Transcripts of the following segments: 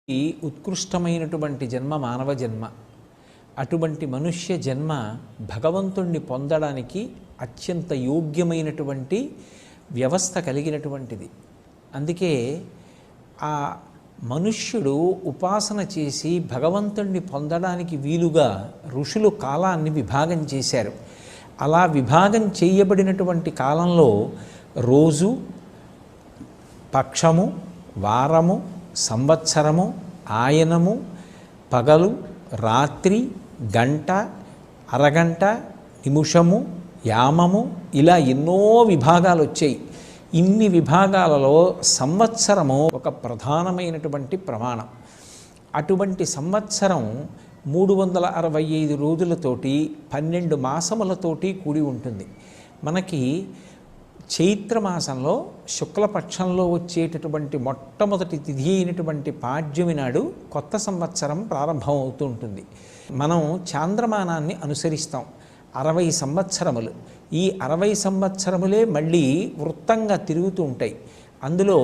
ఈ ఉత్కృష్టమైనటువంటి జన్మ మానవ జన్మ. అటువంటి మనుష్య జన్మ భగవంతుణ్ణి పొందడానికి అత్యంత యోగ్యమైనటువంటి వ్యవస్థ కలిగినటువంటిది. అందుకే ఆ మనుష్యుడు ఉపాసన చేసి భగవంతుణ్ణి పొందడానికి వీలుగా ఋషులు కాలాన్ని విభాగం చేశారు. అలా విభాగం చేయబడినటువంటి కాలంలో రోజు, పక్షము, వారము, సంవత్సరము, ఆయనము, పగలు, రాత్రి, గంట, అరగంట, నిమిషము, యామము, ఇలా ఎన్నో విభాగాలు వచ్చాయి. ఇన్ని విభాగాలలో సంవత్సరము ఒక ప్రధానమైనటువంటి ప్రమాణం. అటువంటి సంవత్సరం 365 రోజులతోటి 12 మాసములతోటి కూడి ఉంటుంది. మనకి చైత్రమాసంలో శుక్లపక్షంలో వచ్చేటటువంటి మొట్టమొదటి తిథి అయినటువంటి పాడ్యమి నాడు కొత్త సంవత్సరం ప్రారంభం అవుతూ ఉంటుంది. మనం చాంద్రమానాన్ని అనుసరిస్తాం. 60 సంవత్సరములు. ఈ 60 సంవత్సరములే మళ్ళీ వృత్తంగా తిరుగుతూ ఉంటాయి. అందులో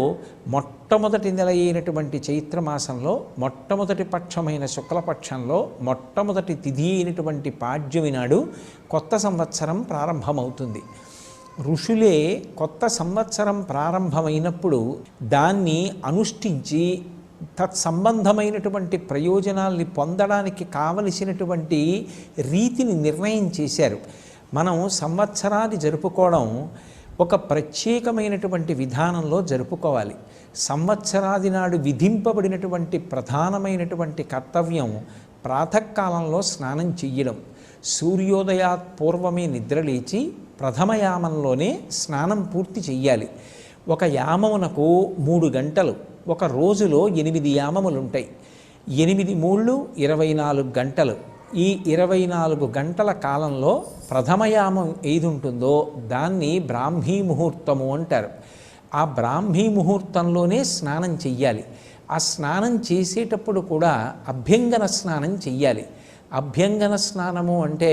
మొట్టమొదటి నెల అయినటువంటి చైత్రమాసంలో మొట్టమొదటి పక్షమైన శుక్లపక్షంలో మొట్టమొదటి తిథి అయినటువంటి పాడ్యమి నాడు కొత్త సంవత్సరం ప్రారంభమవుతుంది. ఋషులే కొత్త సంవత్సరం ప్రారంభమైనప్పుడు దాన్ని అనుష్ఠించి తత్సంబంధమైనటువంటి ప్రయోజనాల్ని పొందడానికి కావలసినటువంటి రీతిని నిర్ణయం చేశారు. మనం సంవత్సరాన్ని జరుపుకోవడం ఒక ప్రత్యేకమైనటువంటి విధానంలో జరుపుకోవాలి. సంవత్సరాది నాడు విధింపబడినటువంటి ప్రధానమైనటువంటి కర్తవ్యం ప్రాతకాలంలో స్నానం చెయ్యడం. సూర్యోదయాత్ పూర్వమే నిద్రలేచి ప్రథమయామంలోనే స్నానం పూర్తి చెయ్యాలి. ఒక యామమునకు 3 గంటలు, ఒక రోజులో 8 యామములు ఉంటాయి. 8 మూళ్ళు 24 గంటలు. ఈ 24 గంటల కాలంలో ప్రథమయామం ఏది ఉంటుందో దాన్ని బ్రాహ్మీ ముహూర్తము అంటారు. ఆ బ్రాహ్మీ ముహూర్తంలోనే స్నానం చెయ్యాలి. ఆ స్నానం చేసేటప్పుడు కూడా అభ్యంగన స్నానం చెయ్యాలి. అభ్యంగన స్నానము అంటే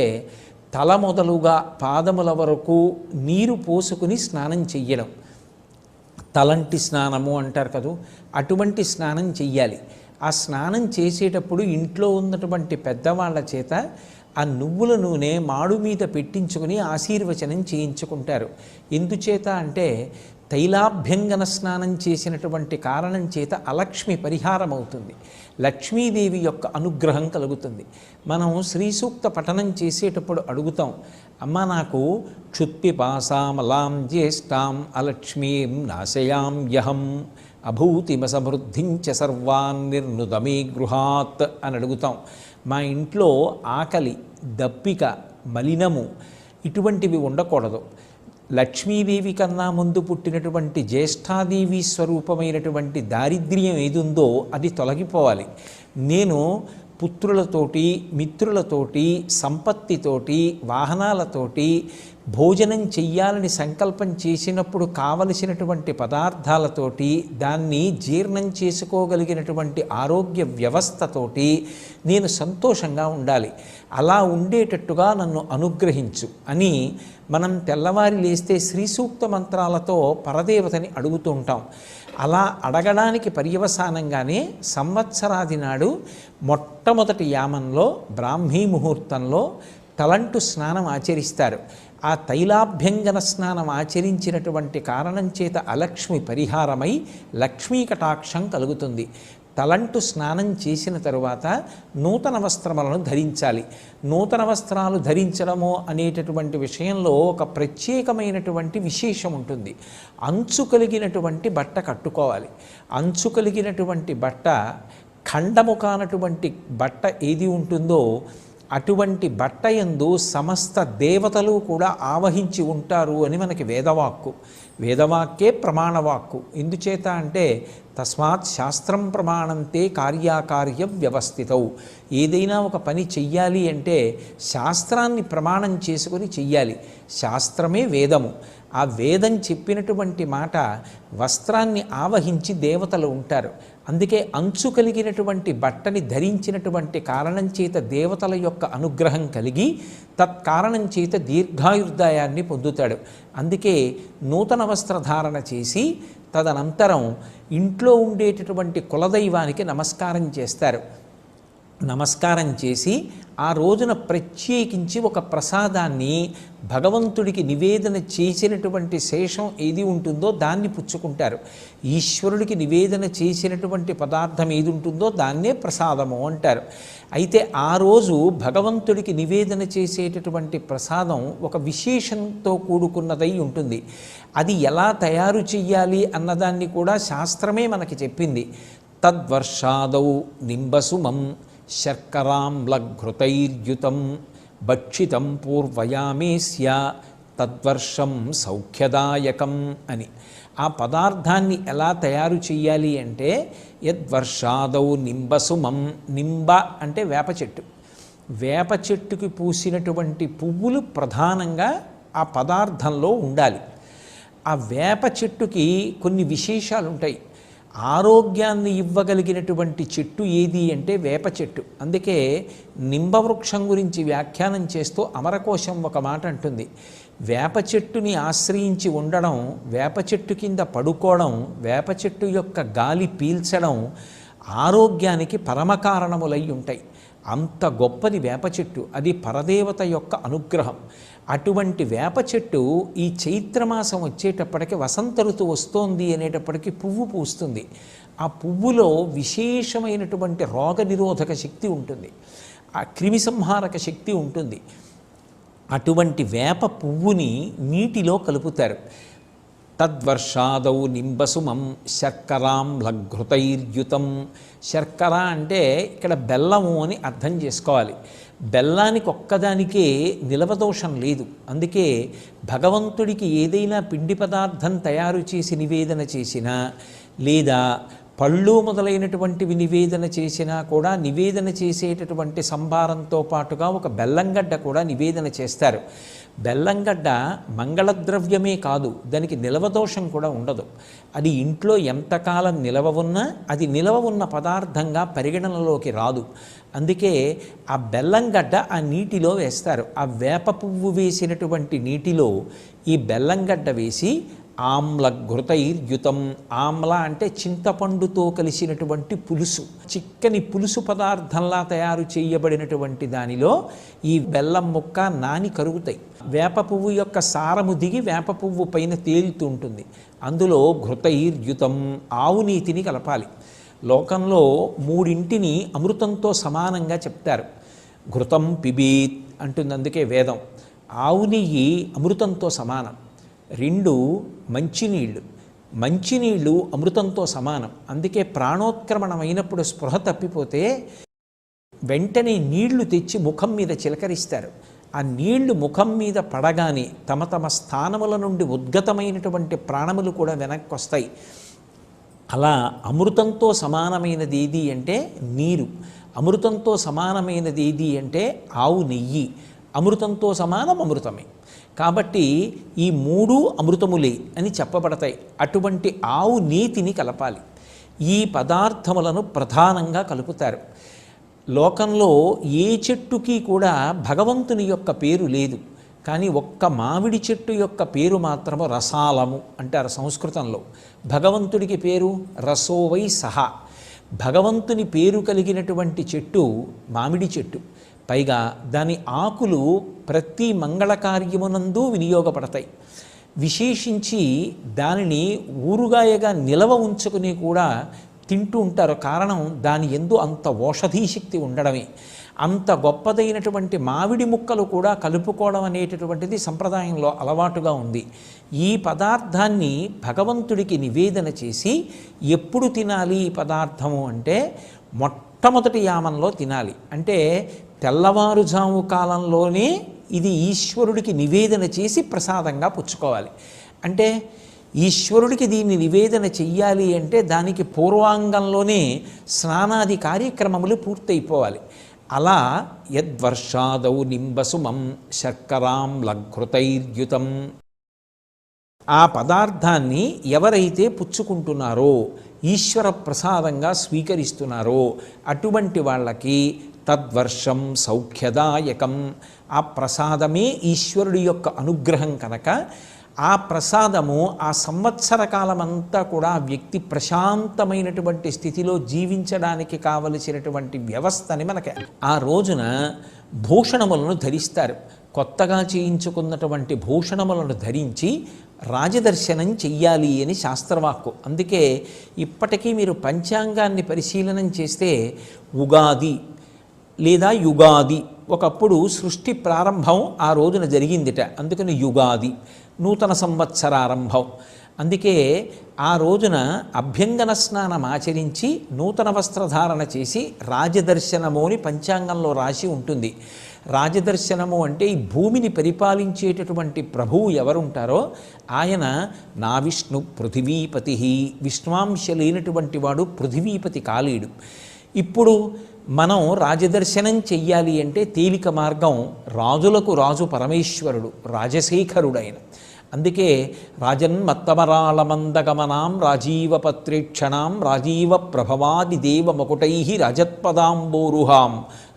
తల మొదలుగా పాదముల వరకు నీరు పోసుకుని స్నానం చెయ్యడం. తలంటి స్నానము అంటారు కదూ, అటువంటి స్నానం చెయ్యాలి. ఆ స్నానం చేసేటప్పుడు ఇంట్లో ఉన్నటువంటి పెద్దవాళ్ళ చేత ఆ నువ్వుల నూనె మాడు మీద పెట్టించుకుని ఆశీర్వచనం చేయించుకుంటారు. ఎందుచేత అంటే తైలాభ్యంగన స్నానం చేసినటువంటి కారణం చేత అలక్ష్మి పరిహారం అవుతుంది. లక్ష్మీదేవి యొక్క అనుగ్రహం కలుగుతుంది. మనం శ్రీ సూక్త పఠనం చేసేటప్పుడు అడుగుతాం, అమ్మ నాకు క్షుత్పిపాసామలాం జ్యేష్ఠాం అలక్ష్మీం నాశయాం యహం అభూతిమసమృద్ధించ సర్వాన్ నిర్నుదమే గృహాత్ అని అడుగుతాం. మా ఇంట్లో ఆకలి, దప్పిక, మలినము ఇటువంటివి ఉండకూడదు. లక్ష్మీదేవి కన్నా ముందు పుట్టినటువంటి జ్యేష్ఠాదేవి స్వరూపమైనటువంటి దారిద్ర్యం ఏది ఉందో అది తొలగిపోవాలి. నేను పుత్రులతోటి, మిత్రులతోటి, సంపత్తితోటి, వాహనాలతోటి భోజనం చెయ్యాలని సంకల్పం చేసినప్పుడు కావలసినటువంటి పదార్థాలతోటి దాన్ని జీర్ణం చేసుకోగలిగినటువంటి ఆరోగ్య వ్యవస్థతోటి నేను సంతోషంగా ఉండాలి. అలా ఉండేటట్టుగా నన్ను అనుగ్రహించు అని మనం తెల్లవారి లేస్తే శ్రీ సూక్త మంత్రాలతో పరదేవతని అడుగుతూ ఉంటాం. అలా అడగడానికి పర్యవసానంగానే సంవత్సరాది నాడు మొట్టమొదటి యామంలో బ్రాహ్మీ ముహూర్తంలో తలంటు స్నానం ఆచరిస్తారు. ఆ తైలాభ్యంగన స్నానం ఆచరించినటువంటి కారణం చేత అలక్ష్మి పరిహారమై లక్ష్మీ కటాక్షం కలుగుతుంది. తలంటు స్నానం చేసిన తరువాత నూతన వస్త్రములను ధరించాలి. నూతన వస్త్రాలు ధరించడము అనేటటువంటి విషయంలో ఒక ప్రత్యేకమైనటువంటి విశేషం ఉంటుంది. అంచు కలిగినటువంటి బట్ట కట్టుకోవాలి. అంచు కలిగినటువంటి బట్ట, ఖండము కానటువంటి బట్ట ఏది ఉంటుందో అటువంటి బట్ట యందు సమస్త దేవతలు కూడా ఆవహించి ఉంటారు అని మనకి వేదవాక్కు. వేదవాక్యే ప్రమాణవాక్కు. ఎందుచేత అంటే తస్మాత్ శాస్త్రం ప్రమాణంతే కార్యాకార్య వ్యవస్థితౌ. ఏదైనా ఒక పని చెయ్యాలి అంటే శాస్త్రాన్ని ప్రమాణం చేసుకొని చెయ్యాలి. శాస్త్రమే వేదము. ఆ వేదం చెప్పినటువంటి మాట వస్త్రాన్ని ఆవహించి దేవతలు ఉంటారు. అందుకే అంచు కలిగినటువంటి బట్టని ధరించినటువంటి కారణం చేత దేవతల యొక్క అనుగ్రహం కలిగి తత్కారణం చేత దీర్ఘాయుర్దాయాన్ని పొందుతాడు. అందుకే నూతన వస్త్రధారణ చేసి తదనంతరం ఇంట్లో ఉండేటటువంటి కులదైవానికి నమస్కారం చేస్తారు. నమస్కారం చేసి ఆ రోజున ప్రత్యేకించి ఒక ప్రసాదాన్ని భగవంతుడికి నివేదన చేసినటువంటి శేషం ఏది ఉంటుందో దాన్ని పుచ్చుకుంటారు. ఈశ్వరుడికి నివేదన చేసినటువంటి పదార్థం ఏది ఉంటుందో దాన్నే ప్రసాదము అంటారు. అయితే ఆ రోజు భగవంతుడికి నివేదన చేసేటటువంటి ప్రసాదం ఒక విశేషంతో కూడుకున్నదై ఉంటుంది. అది ఎలా తయారు చెయ్యాలి అన్నదాన్ని కూడా శాస్త్రమే మనకి చెప్పింది. తద్వర్షాదౌ నింబసుమం శర్కరాంలఘృతైర్యుతం భక్షితం పూర్వయామేస్య తద్వర్షం సౌఖ్యదాయకం అని. ఆ పదార్థాన్ని ఎలా తయారు చేయాలి అంటే యద్వర్షాదౌ నింబసుమం. నింబ అంటే వేప చెట్టు. వేప చెట్టుకి పూసినటువంటి పువ్వులు ప్రధానంగా ఆ పదార్థంలో ఉండాలి. ఆ వేప చెట్టుకి కొన్ని విశేషాలు ఉంటాయి. ఆరోగ్యాన్ని ఇవ్వగలిగినటువంటి చెట్టు ఏది అంటే వేప చెట్టు. అందుకే నింబవృక్షం గురించి వ్యాఖ్యానం చేస్తూ అమరకోశం ఒక మాట అంటుంది. వేప చెట్టుని ఆశ్రయించి ఉండడం, వేప చెట్టు కింద పడుకోవడం, వేప చెట్టు యొక్క గాలి పీల్చడం ఆరోగ్యానికి పరమకారణములై ఉంటాయి. అంత గొప్పది వేప చెట్టు. అది పరదేవత యొక్క అనుగ్రహం. అటువంటి వేప చెట్టు ఈ చైత్రమాసం వచ్చేటప్పటికి వసంత ఋతువు వస్తోంది అనేటప్పటికీ పువ్వు పూస్తుంది. ఆ పువ్వులో విశేషమైనటువంటి రోగనిరోధక శక్తి ఉంటుంది, ఆ క్రిమిసంహారక శక్తి ఉంటుంది. అటువంటి వేప పువ్వుని నీటిలో కలుపుతారు. తద్వర్షాదౌ నింబసుమం శర్కరాంలఘృతైర్యుతం. శర్కర అంటే ఇక్కడ బెల్లము అని అర్థం చేసుకోవాలి. బెల్లానికి ఒక్కదానికే నిలవదోషం లేదు. అందుకే భగవంతుడికి ఏదైనా పిండి పదార్థం తయారు చేసి నివేదన చేసినా, లేదా పళ్ళు మొదలైనటువంటివి నివేదన చేసినా కూడా నివేదన చేసేటటువంటి సంభారంతో పాటుగా ఒక బెల్లంగడ్డ కూడా నివేదన చేస్తారు. బెల్లంగడ్డ మంగళద్రవ్యమే కాదు, దానికి నిలవదోషం కూడా ఉండదు. అది ఇంట్లో ఎంతకాలం నిలవ ఉన్నా అది నిలవ ఉన్న పదార్థంగా పరిగణనలోకి రాదు. అందుకే ఆ బెల్లంగడ్డ ఆ నీటిలో వేస్తారు. ఆ వేప పువ్వు వేసినటువంటి నీటిలో ఈ బెల్లంగడ్డ వేసి ఆమ్లఘృతైర్యుతం. ఆమ్ల అంటే చింతపండుతో కలిసినటువంటి పులుసు, చిక్కని పులుసు పదార్థంలా తయారు చేయబడినటువంటి దానిలో ఈ బెల్లం ముక్క నాని కరుగుతాయి. వేప పువ్వు యొక్క సారము దిగి వేప పువ్వు పైన తేలుతూ ఉంటుంది. అందులో ఘృతైర్యుతం, ఆవు నీతిని కలపాలి. లోకంలో మూడింటిని అమృతంతో సమానంగా చెప్తారు. ఘృతం పిబీత్ అంటుంది, అందుకే వేదం. ఆవు నెయ్యి అమృతంతో సమానం. 2 మంచినీళ్ళు, మంచినీళ్ళు అమృతంతో సమానం. అందుకే ప్రాణోత్క్రమణమైనప్పుడు స్పృహ తప్పిపోతే వెంటనే నీళ్లు తెచ్చి ముఖం మీద చిలకరిస్తారు. ఆ నీళ్లు ముఖం మీద పడగానే తమ తమ స్థానముల నుండి ఉద్గతమైనటువంటి ప్రాణములు కూడా వెనక్కి వస్తాయి. అలా అమృతంతో సమానమైనది ఏది అంటే నీరు, అమృతంతో సమానమైనది ఏది అంటే ఆవు నెయ్యి, అమృతంతో సమానం అమృతమే. కాబట్టి ఈ 3 అమృతములే అని చెప్పబడతాయి. అటువంటి ఆవు నీతిని కలపాలి. ఈ పదార్థములను ప్రధానంగా కలుపుతారు. లోకంలో ఏ చెట్టుకి కూడా భగవంతుని యొక్క పేరు లేదు, కానీ ఒక్క మామిడి చెట్టు యొక్క పేరు మాత్రము రసాలము అంటారు సంస్కృతంలో. భగవంతుడికి పేరు రసోవై సహా. భగవంతుని పేరు కలిగినటువంటి చెట్టు మామిడి చెట్టు. పైగా దాని ఆకులు ప్రతి మంగళకార్యమునందు వినియోగపడతాయి. విశేషించి దానిని ఊరుగాయగా నిలవ ఉంచుకుని కూడా తింటూ ఉంటారు. కారణం దాని యందు అంత ఓషధీశక్తి ఉండడమే. అంత గొప్పదైనటువంటి మామిడి ముక్కలు కూడా కలుపుకోవడం అనేటటువంటిది సంప్రదాయంలో అలవాటుగా ఉంది. ఈ పదార్థాన్ని భగవంతుడికి నివేదన చేసి ఎప్పుడు తినాలి ఈ పదార్థము అంటే మొట్టమొదటి యామంలో తినాలి. అంటే తెల్లవారుజాము కాలంలోనే ఇది ఈశ్వరుడికి నివేదన చేసి ప్రసాదంగా పుచ్చుకోవాలి. అంటే ఈశ్వరుడికి దీన్ని నివేదన చెయ్యాలి అంటే దానికి పూర్వాంగంలోనే స్నానాది కార్యక్రమములు పూర్తయిపోవాలి. అలా యద్వర్షాదౌ నింబసుమం శర్కరాంలఘృతైర్యుతం. ఆ పదార్థాన్ని ఎవరైతే పుచ్చుకుంటున్నారో, ఈశ్వర ప్రసాదంగా స్వీకరిస్తున్నారో అటువంటి వాళ్ళకి తద్వర్షం సౌఖ్యదాయకం. ఆ ప్రసాదమే ఈశ్వరుడి యొక్క అనుగ్రహం కనుక ఆ ప్రసాదము ఆ సంవత్సర కాలమంతా కూడా ఆ వ్యక్తి ప్రశాంతమైనటువంటి స్థితిలో జీవించడానికి కావలసినటువంటి వ్యవస్థని మనకి ఆ రోజున భూషణములను ధరిస్తారు. కొత్తగా చేయించుకున్నటువంటి భూషణములను ధరించి రాజదర్శనం చెయ్యాలి అని శాస్త్రవాక్కు. అందుకే ఇప్పటికీ మీరు పంచాంగాన్ని పరిశీలనం చేస్తే ఉగాది లేదా యుగాది, ఒకప్పుడు సృష్టి ప్రారంభం ఆ రోజున జరిగిందిట, అందుకని యుగాది, నూతన సంవత్సరారంభం. అందుకే ఆ రోజున అభ్యంగన స్నానం ఆచరించి నూతన వస్త్రధారణ చేసి రాజదర్శనము అని పంచాంగంలో రాసి ఉంటుంది. రాజదర్శనము అంటే ఈ భూమిని పరిపాలించేటటువంటి ప్రభువు ఎవరుంటారో ఆయన నా విష్ణు పృథివీపతి, విష్ణువాంశ లేనటువంటి వాడు పృథివీపతి కాలేడు. ఇప్పుడు మనం రాజదర్శనం చెయ్యాలి అంటే తేలిక మార్గం, రాజులకు రాజు పరమేశ్వరుడు, రాజశేఖరుడైన. అందుకే రాజన్మత్తమరాళమందగమనాం రాజీవపత్రేక్షణాం రాజీవ ప్రభవాది దేవమకుటై రజత్పదాంబోరుహాం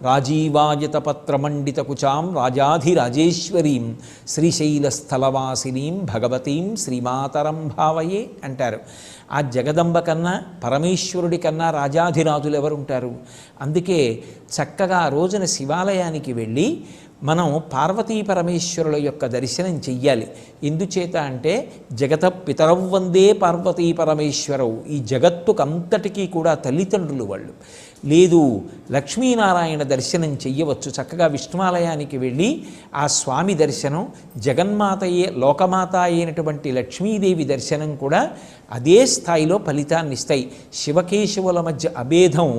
రాజీవాయతపత్రమండితకుచాం రాజాధిరాజేశ్వరీం శ్రీశైలస్థలవాసినీం భగవతీం శ్రీమాతరం భావయే అంటారు. ఆ జగదంబ కన్నా పరమేశ్వరుడి కన్నా రాజాధిరాజులు ఎవరుంటారు? అందుకే చక్కగా ఆ రోజున శివాలయానికి వెళ్ళి మనం పార్వతీ పరమేశ్వరుల యొక్క దర్శనం చెయ్యాలి. ఎందుచేత అంటే జగత పితరౌ వందే పార్వతీ పరమేశ్వరవు, ఈ జగత్తుకంతటికీ కూడా తల్లిదండ్రులు వాళ్ళు. లేదు లక్ష్మీనారాయణ దర్శనం చెయ్యవచ్చు. చక్కగా విష్ణువాలయానికి వెళ్ళి ఆ స్వామి దర్శనం, జగన్మాతయే లోకమాత అయినటువంటి లక్ష్మీదేవి దర్శనం కూడా అదే స్థాయిలో ఫలితాన్ని ఇస్తాయి. శివకేశవుల మధ్య అభేదం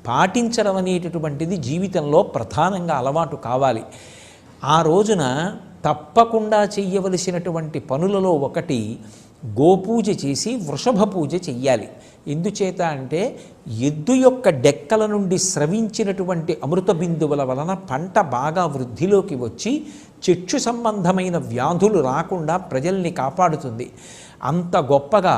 పాటించడం అనేటటువంటిది జీవితంలో ప్రధానంగా అలవాటు కావాలి. ఆ రోజున తప్పకుండా చెయ్యవలసినటువంటి పనులలో ఒకటి గోపూజ చేసి వృషభ పూజ చెయ్యాలి. ఎందుచేత అంటే ఎద్దు యొక్క డెక్కల నుండి స్రవించినటువంటి అమృత బిందువుల వలన పంట బాగా వృద్ధిలోకి వచ్చి చక్షు సంబంధమైన వ్యాధులు రాకుండా ప్రజల్ని కాపాడుతుంది. అంత గొప్పగా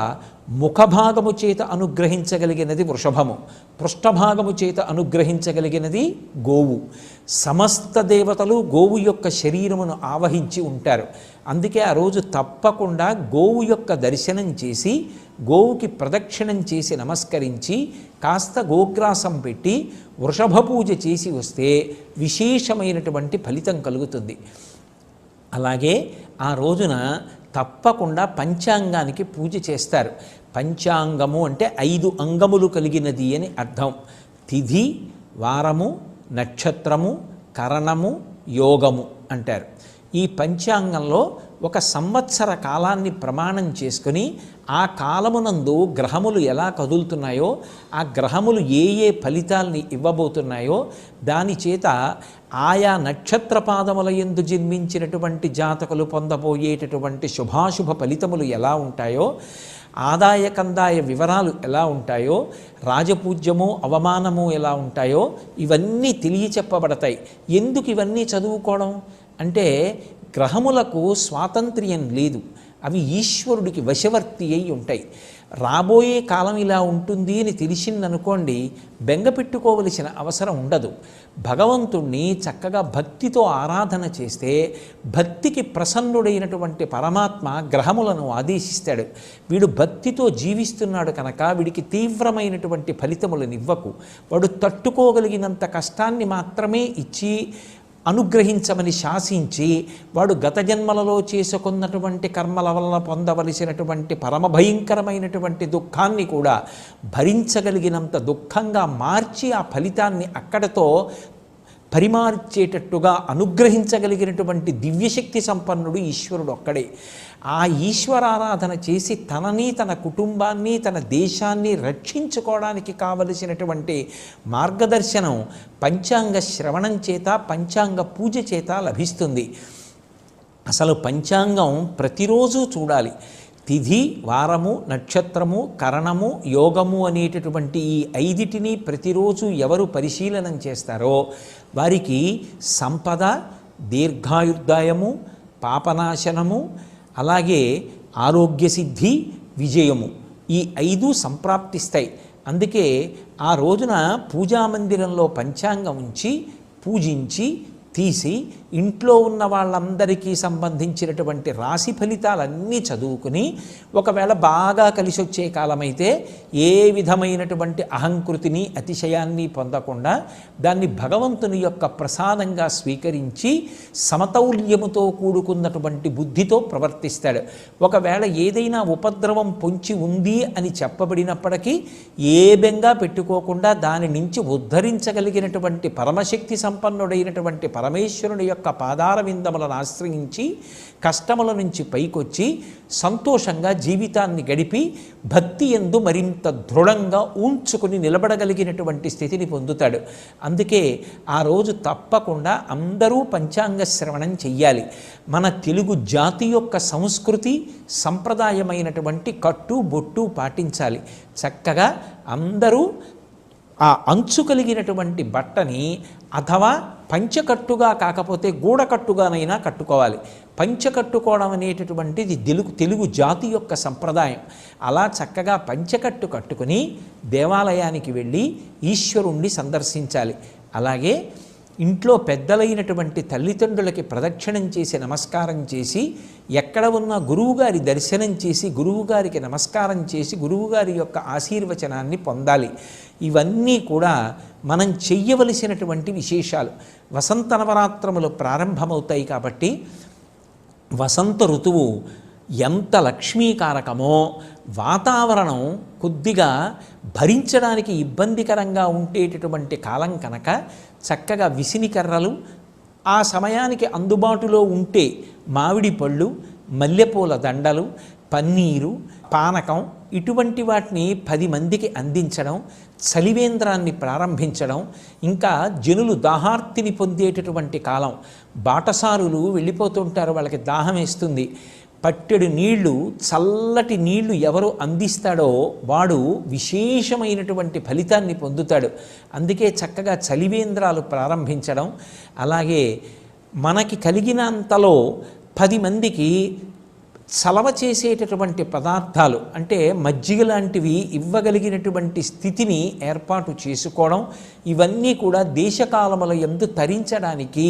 ముఖభాగము చేత అనుగ్రహించగలిగినది వృషభము, పృష్ఠభాగము చేత అనుగ్రహించగలిగినది గోవు. సమస్త దేవతలు గోవు యొక్క శరీరమును ఆవహించి ఉంటారు. అందుకే ఆ రోజు తప్పకుండా గోవు యొక్క దర్శనం చేసి గోవుకి ప్రదక్షిణం చేసి నమస్కరించి కాస్త గోగ్రాసం పెట్టి వృషభ పూజ చేసి వస్తే విశేషమైనటువంటి ఫలితం కలుగుతుంది. అలాగే ఆ రోజున తప్పకుండా పంచాంగానికి పూజ చేస్తారు. పంచాంగము అంటే 5 అంగములు కలిగినది అని అర్థం. తిథి, వారము, నక్షత్రము, కరణము, యోగము అంటారు. ఈ పంచాంగంలో ఒక సంవత్సర కాలాన్ని ప్రమాణం చేసుకుని ఆ కాలమునందు గ్రహములు ఎలా కదులుతున్నాయో, ఆ గ్రహములు ఏ ఏ ఫలితాల్ని ఇవ్వబోతున్నాయో దాని చేత ఆయా నక్షత్ర పాదముల యందు జన్మించినటువంటి జాతకులు పొందబోయేటటువంటి శుభాశుభ ఫలితములు ఎలా ఉంటాయో, ఆదాయ కందాయ వివరాలు ఎలా ఉంటాయో, రాజపూజ్యము అవమానము ఎలా ఉంటాయో ఇవన్నీ తెలియచెప్పబడతాయి. ఎందుకు ఇవన్నీ చదువుకోవడం అంటే గ్రహములకు స్వాతంత్ర్యం లేదు, అవి ఈశ్వరుడికి వశవర్తి అయి ఉంటాయి. రాబోయే కాలం ఇలా ఉంటుంది అని తెలిసిందనుకోండి, బెంగ పెట్టుకోవలసిన అవసరం ఉండదు. భగవంతుణ్ణి చక్కగా భక్తితో ఆరాధన చేస్తే భక్తికి ప్రసన్నుడైనటువంటి పరమాత్మ గ్రహములను ఆదేశిస్తాడు. వీడు భక్తితో జీవిస్తున్నాడు కనుక వీడికి తీవ్రమైనటువంటి ఫలితములను ఇవ్వకు, వాడు తట్టుకోగలిగినంత కష్టాన్ని మాత్రమే ఇచ్చి అనుగ్రహించమని శాసించి వాడు గత జన్మలలో చేసుకున్నటువంటి కర్మల వలన పొందవలసినటువంటి పరమభయంకరమైనటువంటి దుఃఖాన్ని కూడా భరించగలిగినంత దుఃఖంగా మార్చి ఆ ఫలితాన్ని అక్కడతో పరిమార్చేటట్టుగా అనుగ్రహించగలిగినటువంటి దివ్యశక్తి సంపన్నుడు ఈశ్వరుడు ఒక్కడే. ఆ ఈశ్వరారాధన చేసి తనని, తన కుటుంబాన్ని, తన దేశాన్ని రక్షించుకోవడానికి కావలసినటువంటి మార్గదర్శనం పంచాంగ శ్రవణం చేత, పంచాంగ పూజ చేత లభిస్తుంది. అసలు పంచాంగం ప్రతిరోజు చూడాలి. తిథి, వారము, నక్షత్రము, కరణము, యోగము అనేటటువంటి ఈ 5టిని ప్రతిరోజు ఎవరు పరిశీలనం చేస్తారో వారికి సంపద, దీర్ఘాయుర్దాయము, పాపనాశనము, అలాగే ఆరోగ్యసిద్ధి, విజయము ఈ 5 సంప్రాప్తిస్తాయి. అందుకే ఆ రోజున పూజామందిరంలో పంచాంగం ఉంచి పూజించి తీసి ఇంట్లో ఉన్న వాళ్ళందరికీ సంబంధించినటువంటి రాశి ఫలితాలన్నీ చదువుకుని, ఒకవేళ బాగా కలిసి వచ్చే కాలమైతే ఏ విధమైనటువంటి అహంకృతిని అతిశయాన్ని పొందకుండా దాన్ని భగవంతుని యొక్క ప్రసాదంగా స్వీకరించి సమతౌల్యముతో కూడుకున్నటువంటి బుద్ధితో ప్రవర్తిస్తాడు. ఒకవేళ ఏదైనా ఉపద్రవం పొంచి ఉంది అని చెప్పబడినప్పటికీ ఏ బెంగా పెట్టుకోకుండా దాని నుంచి ఉద్ధరించగలిగినటువంటి పరమశక్తి సంపన్నుడైనటువంటి పరమేశ్వరుని యొక్క పాదార విందములను ఆశ్రయించి కష్టముల నుంచి పైకొచ్చి సంతోషంగా జీవితాన్ని గడిపి భక్తి యందు మరింత దృఢంగా ఉంచుకుని నిలబడగలిగినటువంటి స్థితిని పొందుతాడు. అందుకే ఆ రోజు తప్పకుండా అందరూ పంచాంగ శ్రవణం చెయ్యాలి. మన తెలుగు జాతి యొక్క సంస్కృతి సంప్రదాయమైనటువంటి కట్టు బొట్టు పాటించాలి. చక్కగా అందరూ ఆ అంచు కలిగినటువంటి బట్టని అథవా పంచకట్టుగా కాకపోతే గూడకట్టుగానైనా కట్టుకోవాలి. పంచకట్టుకోవడం అనేటటువంటిది తెలుగు జాతి యొక్క సంప్రదాయం. అలా చక్కగా పంచకట్టు కట్టుకుని దేవాలయానికి వెళ్ళి ఈశ్వరుణ్ణి సందర్శించాలి. అలాగే ఇంట్లో పెద్దలైనటువంటి తల్లిదండ్రులకి ప్రదక్షిణం చేసి నమస్కారం చేసి, ఎక్కడ ఉన్న గురువుగారి దర్శనం చేసి గురువుగారికి నమస్కారం చేసి గురువుగారి యొక్క ఆశీర్వచనాన్ని పొందాలి. ఇవన్నీ కూడా మనం చెయ్యవలసినటువంటి విశేషాలు. వసంత నవరాత్రములు ప్రారంభమవుతాయి కాబట్టి వసంత ఋతువు ఎంత లక్ష్మీకారకమో, వాతావరణం కొద్దిగా భరించడానికి ఇబ్బందికరంగా ఉండేటటువంటి కాలం కనుక చక్కగా విసినికర్రలు ఆ సమయానికి అందుబాటులో ఉంటే మామిడి పళ్ళు, మల్లెపూల దండలు, పన్నీరు, పానకం ఇటువంటి వాటిని 10 మందికి అందించడం, చలివేంద్రాన్ని ప్రారంభించడం, ఇంకా జనులు దాహార్తిని పొందేటటువంటి కాలం. బాటసారులు వెళ్ళిపోతుంటారు, వాళ్ళకి దాహం వేస్తుంది. పట్టెడు నీళ్లు, చల్లటి నీళ్లు ఎవరు అందిస్తాడో వాడు విశేషమైనటువంటి ఫలితాన్ని పొందుతాడు. అందుకే చక్కగా చలివేంద్రాలు ప్రారంభించడం, అలాగే మనకి కలిగినంతలో 10 మందికి చలవ చేసేటటువంటి పదార్థాలు అంటే మజ్జిగ లాంటివి ఇవ్వగలిగినటువంటి స్థితిని ఏర్పాటు చేసుకోవడం, ఇవన్నీ కూడా దేశకాలముల యందు తరించడానికి,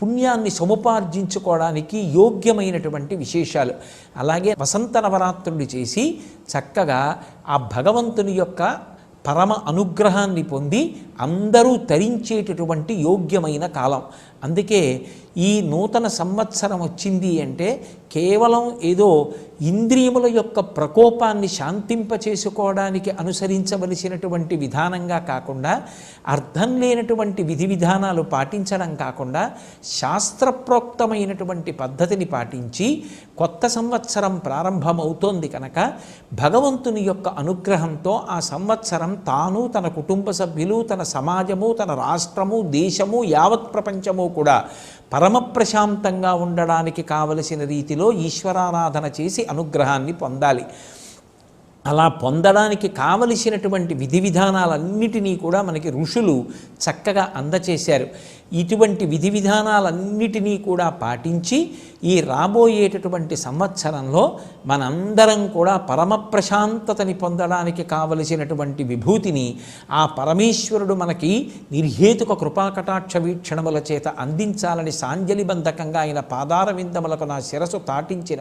పుణ్యాన్ని సముపార్జించుకోవడానికి యోగ్యమైనటువంటి విశేషాలు. అలాగే వసంత నవరాత్రులు చేసి చక్కగా ఆ భగవంతుని యొక్క పరమ అనుగ్రహాన్ని పొంది అందరూ తరించేటటువంటి యోగ్యమైన కాలం. అందుకే ఈ నూతన సంవత్సరం వచ్చింది అంటే కేవలం ఏదో ఇంద్రియముల యొక్క ప్రకోపాన్ని శాంతింపచేసుకోవడానికి అనుసరించవలసినటువంటి విధానంగా కాకుండా, అర్థం లేనటువంటి విధి విధానాలు పాటించడం కాకుండా శాస్త్రప్రోక్తమైనటువంటి పద్ధతిని పాటించి కొత్త సంవత్సరం ప్రారంభమవుతోంది కనుక భగవంతుని యొక్క అనుగ్రహంతో ఆ సంవత్సరం తాను, తన కుటుంబ సభ్యులు, తన సమాజము, తన రాష్ట్రము, దేశము, యావత్ ప్రపంచము కూడా పరమ ప్రశాంతంగా ఉండడానికి కావలసిన రీతిలో ఈశ్వరారాధన చేసి అనుగ్రహాన్ని పొందాలి. అలా పొందడానికి కావలసినటువంటి విధి విధానాలన్నిటినీ కూడా మనకి ఋషులు చక్కగా అందచేశారు. ఇటువంటి విధి విధానాలన్నిటినీ కూడా పాటించి ఈ రాబోయేటటువంటి సంవత్సరంలో మనందరం కూడా పరమ ప్రశాంతతని పొందడానికి కావలసినటువంటి విభూతిని ఆ పరమేశ్వరుడు మనకి నిర్హేతుక కృపాకటాక్ష వీక్షణముల చేత అందించాలని సాంజలిబంధకంగా ఆయన పాదార విందములకు నా శిరసు తాటించిన